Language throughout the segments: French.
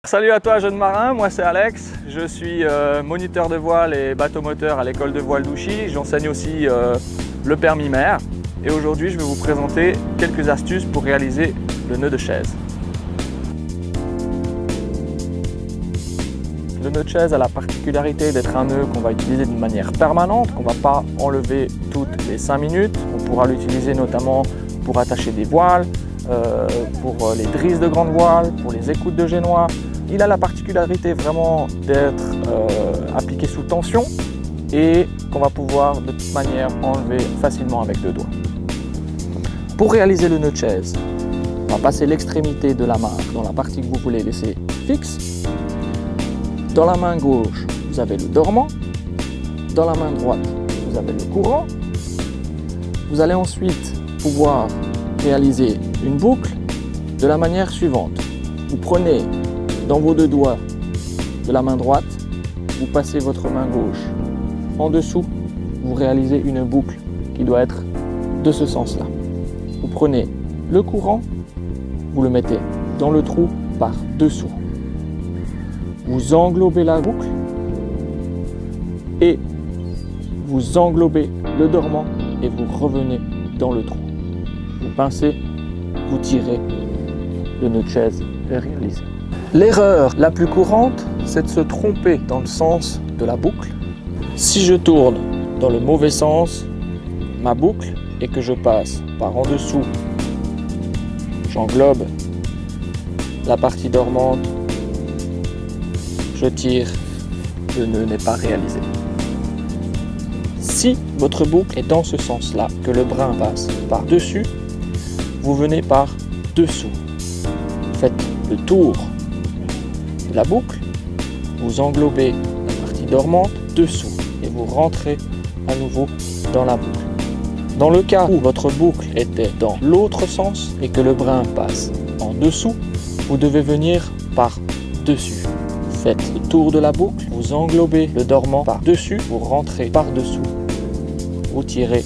Salut à toi jeune marin, moi c'est Alex, je suis moniteur de voile et bateau moteur à l'école de voile d'Ouchy, j'enseigne aussi le permis mer et aujourd'hui je vais vous présenter quelques astuces pour réaliser le nœud de chaise. Le nœud de chaise a la particularité d'être un nœud qu'on va utiliser d'une manière permanente, qu'on ne va pas enlever toutes les 5 minutes. On pourra l'utiliser notamment pour attacher des voiles, pour les drisses de grande voile, pour les écoutes de génois. Il a la particularité vraiment d'être appliqué sous tension et qu'on va pouvoir de toute manière enlever facilement avec 2 doigts. Pour réaliser le nœud de chaise, on va passer l'extrémité de la main dans la partie que vous voulez laisser fixe. Dans la main gauche, vous avez le dormant. Dans la main droite, vous avez le courant. Vous allez ensuite pouvoir réaliser une boucle de la manière suivante. Vous prenez dans vos 2 doigts de la main droite, vous passez votre main gauche en dessous, vous réalisez une boucle qui doit être de ce sens-là. Vous prenez le courant, vous le mettez dans le trou par dessous. Vous englobez la boucle et vous englobez le dormant et vous revenez dans le trou. Vous pincez, vous tirez, le nœud de chaise est réalisé. L'erreur la plus courante, c'est de se tromper dans le sens de la boucle. Si je tourne dans le mauvais sens, ma boucle, et que je passe par en dessous, j'englobe la partie dormante, je tire, le nœud n'est pas réalisé. Si votre boucle est dans ce sens-là, que le brin passe par-dessus, vous venez par dessous. Faites le tour de la boucle, vous englobez la partie dormante dessous et vous rentrez à nouveau dans la boucle. Dans le cas où votre boucle était dans l'autre sens et que le brin passe en dessous, vous devez venir par dessus. Faites le tour de la boucle, vous englobez le dormant par-dessus, vous rentrez par-dessous, vous tirez,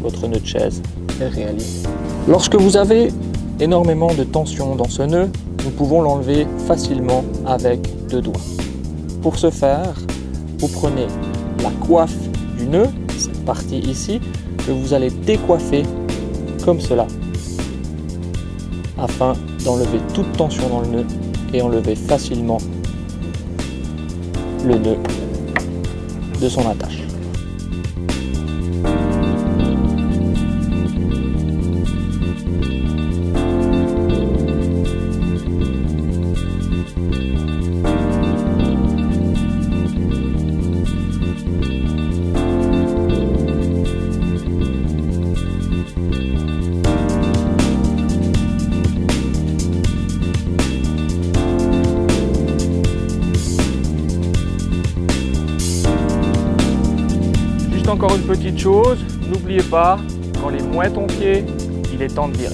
votre nœud de chaise est réalisé. Lorsque vous avez énormément de tension dans ce nœud, nous pouvons l'enlever facilement avec 2 doigts. Pour ce faire, vous prenez la coiffe du nœud, cette partie ici, que vous allez décoiffer comme cela, afin d'enlever toute tension dans le nœud et enlever facilement le nœud de son attache. Encore une petite chose, n'oubliez pas, quand les mouettes ont pied, il est temps de virer.